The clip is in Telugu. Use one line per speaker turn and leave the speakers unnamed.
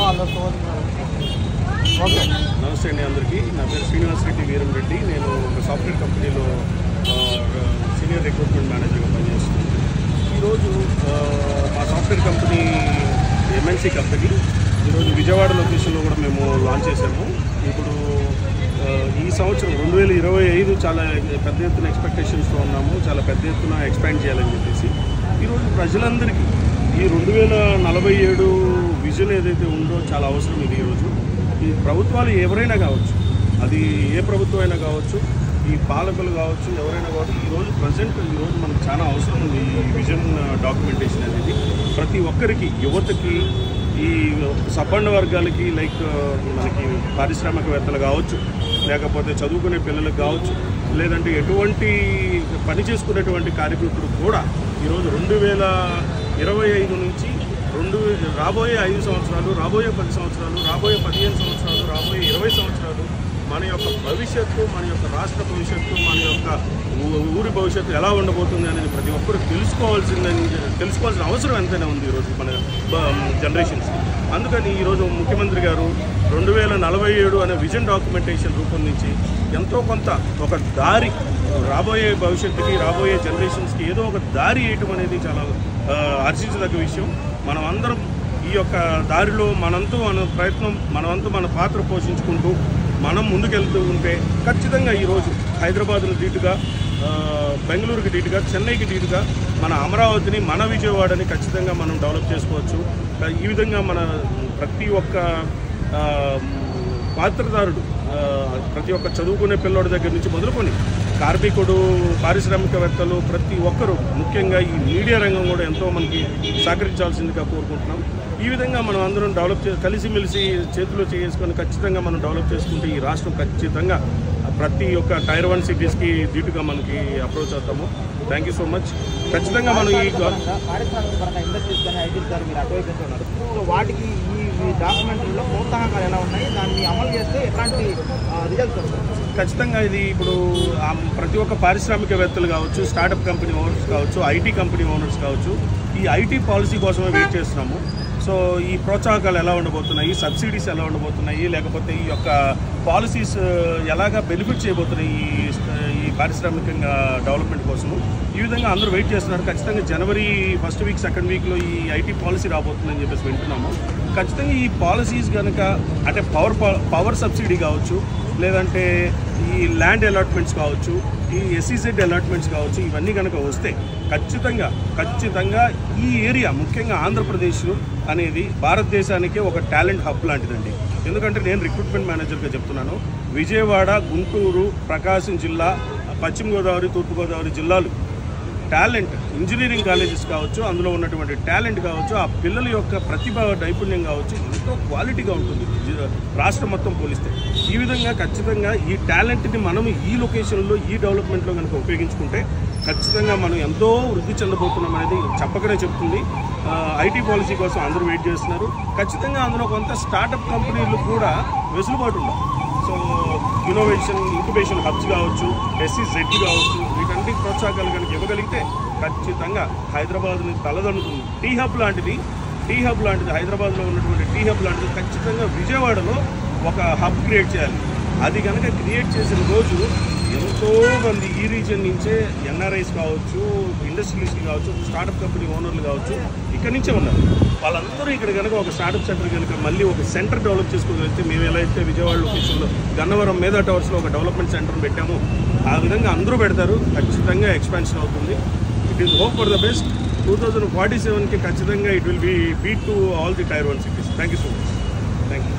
ఓకే, నమస్తే అండి అందరికీ. నా పేరు శ్రీనివాస్ రెడ్డి వీరం రెడ్డి. నేను ఒక సాఫ్ట్వేర్ కంపెనీలో సీనియర్ రిక్రూట్మెంట్ మేనేజర్గా పనిచేస్తున్నాను. ఈరోజు మా సాఫ్ట్వేర్ కంపెనీ ఎంఎన్సీ కంపెనీ ఈరోజు విజయవాడ లొకేషన్లో కూడా మేము లాంచ్ చేసాము. ఇప్పుడు ఈ సంవత్సరం 2025 చాలా పెద్ద ఎత్తున ఎక్స్పెక్టేషన్స్తో ఉన్నాము. చాలా పెద్ద ఎత్తున ఎక్స్పాండ్ చేయాలని చెప్పేసి ఈరోజు ప్రజలందరికీ ఈ 2047 విజన్ ఏదైతే ఉందో చాలా అవసరం. ఇది ఈరోజు ఈ ప్రభుత్వాలు ఎవరైనా కావచ్చు, అది ఏ ప్రభుత్వం అయినా కావచ్చు, ఈ పాలకులు కావచ్చు, ఎవరైనా కావచ్చు, ఈరోజు ఈరోజు మనకు చాలా అవసరం ఉంది ఈ విజన్ డాక్యుమెంటేషన్ అనేది. ప్రతి ఒక్కరికి, యువతకి, ఈ సబ్బండ వర్గాలకి, లైక్ మనకి పారిశ్రామికవేత్తలు కావచ్చు, లేకపోతే చదువుకునే పిల్లలకు కావచ్చు, లేదంటే ఎటువంటి పని చేసుకునేటువంటి కార్మికుడు కూడా ఈరోజు 2025 నుంచి రాబోయే 5 సంవత్సరాలు, రాబోయే 10 సంవత్సరాలు, రాబోయే 15 సంవత్సరాలు, రాబోయే 20 సంవత్సరాలు మన యొక్క భవిష్యత్తు, మన యొక్క రాష్ట్ర భవిష్యత్తు, మన యొక్క ఊరి భవిష్యత్తు ఎలా ఉండబోతుంది అనేది ప్రతి ఒక్కరు తెలుసుకోవాల్సిన అవసరం ఎంతైనా ఉంది ఈరోజు మన జనరేషన్స్. అందుకని ఈరోజు ముఖ్యమంత్రి గారు 2047 అనే విజన్ డాక్యుమెంటేషన్ రూపొందించి ఎంతో కొంత ఒక దారి రాబోయే భవిష్యత్తుకి, రాబోయే జనరేషన్స్కి ఏదో ఒక దారి వేయటం అనేది చాలా హర్షించదగ్గ విషయం. మనం అందరం ఈ యొక్క దారిలో మనంతు మన ప్రయత్నం, మనవంతు మన పాత్ర పోషించుకుంటూ మనం ముందుకెళ్తూ ఉంటే ఖచ్చితంగా ఈరోజు హైదరాబాద్ను ధీటుగా, బెంగళూరుకి ధీటుగా, చెన్నైకి ధీటుగా మన అమరావతిని, మన విజయవాడని ఖచ్చితంగా మనం డెవలప్ చేసుకోవచ్చు. ఈ విధంగా మన ప్రతి ఒక్క పాత్రదారుడు, ప్రతి ఒక్క చదువుకునే పిల్లోడి దగ్గర నుంచి మొదలుకొని కార్మికుడు, పారిశ్రామికవేత్తలు, ప్రతి ఒక్కరూ, ముఖ్యంగా ఈ మీడియా రంగం కూడా ఎంతో మనకి సహకరించాల్సిందిగా కోరుకుంటున్నాం. ఈ విధంగా మనం అందరం డెవలప్ కలిసిమెలిసి చేతిలో చేసుకొని ఖచ్చితంగా మనం డెవలప్ చేసుకుంటే ఈ రాష్ట్రం ఖచ్చితంగా ప్రతి ఒక్క టైర్ 1 సిటీస్కి ధీటుగా మనకి అప్రోచ్ అవుతాము. Thank you so much. ఖచ్చితంగా మనం ఈ
ఇండస్ట్రీస్ కానీ ఐటీస్ కానీ మీరు అటువైపు ఉన్నారు, సో వాటికి ఈ డాక్యుమెంటరీలో ప్రోత్సాహకాలు ఎలా ఉన్నాయి, దాన్ని అమలు చేస్తే ఎలాంటి రిజల్ట్స్ వస్తాయి?
ఖచ్చితంగా ఇది ఇప్పుడు ప్రతి ఒక్క పారిశ్రామికవేత్తలు కావచ్చు, స్టార్టప్ కంపెనీ ఓనర్స్ కావచ్చు, ఐటీ కంపెనీ ఓనర్స్ కావచ్చు, ఈ ఐటీ పాలసీ కోసమే వెయిట్ చేస్తున్నాము. సో ఈ ప్రోత్సాహకాలు ఎలా ఉండబోతున్నాయి, సబ్సిడీస్ ఎలా ఉండబోతున్నాయి, లేకపోతే ఈ యొక్క పాలసీస్ ఎలాగా బెనిఫిట్ చేయబోతున్నాయి ఈ పారిశ్రామికంగా డెవలప్మెంట్ కోసము, ఈ విధంగా అందరూ వెయిట్ చేస్తున్నారు. ఖచ్చితంగా జనవరి 1st వీక్ 2nd వీక్లో ఈ ఐటీ పాలసీ రాబోతుందని చెప్పేసి వింటున్నాము. ఖచ్చితంగా ఈ పాలసీస్ కనుక అంటే పవర్ సబ్సిడీ కావచ్చు, లేదంటే ఈ ల్యాండ్ అలాట్మెంట్స్ కావచ్చు, ఈ ఎస్ఈజెడ్ అలాట్మెంట్స్ కావచ్చు, ఇవన్నీ కనుక వస్తే ఖచ్చితంగా ఈ ఏరియా, ముఖ్యంగా ఆంధ్రప్రదేశ్ అనేది భారతదేశానికే ఒక టాలెంట్ హబ్ లాంటిదండి. ఎందుకంటే నేను రిక్రూట్మెంట్ మేనేజర్గా చెప్తున్నాను, విజయవాడ, గుంటూరు, ప్రకాశం జిల్లా, పశ్చిమ గోదావరి, తూర్పుగోదావరి జిల్లాలు టాలెంట్, ఇంజనీరింగ్ కాలేజెస్ కావచ్చు, అందులో ఉన్నటువంటి టాలెంట్ కావచ్చు, ఆ పిల్లల యొక్క ప్రతిభ, నైపుణ్యం కావచ్చు, ఎంతో క్వాలిటీగా ఉంటుంది రాష్ట్రం మొత్తం పోలిస్తే. ఈ విధంగా ఖచ్చితంగా ఈ టాలెంట్ని మనం ఈ లొకేషన్లో, ఈ డెవలప్మెంట్లో కనుక ఉపయోగించుకుంటే ఖచ్చితంగా మనం ఎంతో వృద్ధి చెందబోతున్నాం అనేది చెప్పకనే చెప్తుంది. ఐటీ పాలసీ కోసం అందరూ వెయిట్ చేస్తున్నారు. ఖచ్చితంగా అందులో కొంత స్టార్టప్ కంపెనీలు కూడా వెసులుబాటు ఉండాలి. సో ఇంక్యుబేషన్ హబ్స్ కావచ్చు, ఎస్సీజెడ్ కావచ్చు, వీటన్నిటి ప్రోత్సాహకాలు కనుక ఇవ్వగలిగితే ఖచ్చితంగా హైదరాబాద్ని తలదన్నుతుంది. టీ హబ్ లాంటిది హైదరాబాద్లో ఉన్నటువంటి టీ హబ్ లాంటిది ఖచ్చితంగా విజయవాడలో ఒక హబ్ క్రియేట్ చేయాలి. అది కనుక క్రియేట్ చేసిన రోజు ఎంతోమంది ఈ రీజియన్ నుంచే ఎన్ఆర్ఐస్ కావచ్చు, ఇండస్ట్రియలిస్టులు కావచ్చు, స్టార్టప్ కంపెనీ ఓనర్లు కావచ్చు, ఇక్కడి నుంచే ఉన్నారు. వాళ్ళందరూ ఇక్కడ కనుక ఒక స్టార్టప్ సెంటర్ కనుక మళ్ళీ ఒక సెంటర్ డెవలప్ చేసుకోగలిగితే, మేము ఎలా అయితే విజయవాడ లొకేషన్లో గన్నవరం మేధా టవర్స్లో ఒక డెవలప్మెంట్ సెంటర్ పెట్టాము, ఆ విధంగా అందరూ పెడతారు. ఖచ్చితంగా ఎక్స్పాన్షన్ అవుతుంది. It is hope for the best. 2047కి ఖచ్చితంగా it will be beat to all the tier 1 cities. Thank you so much. Thank you.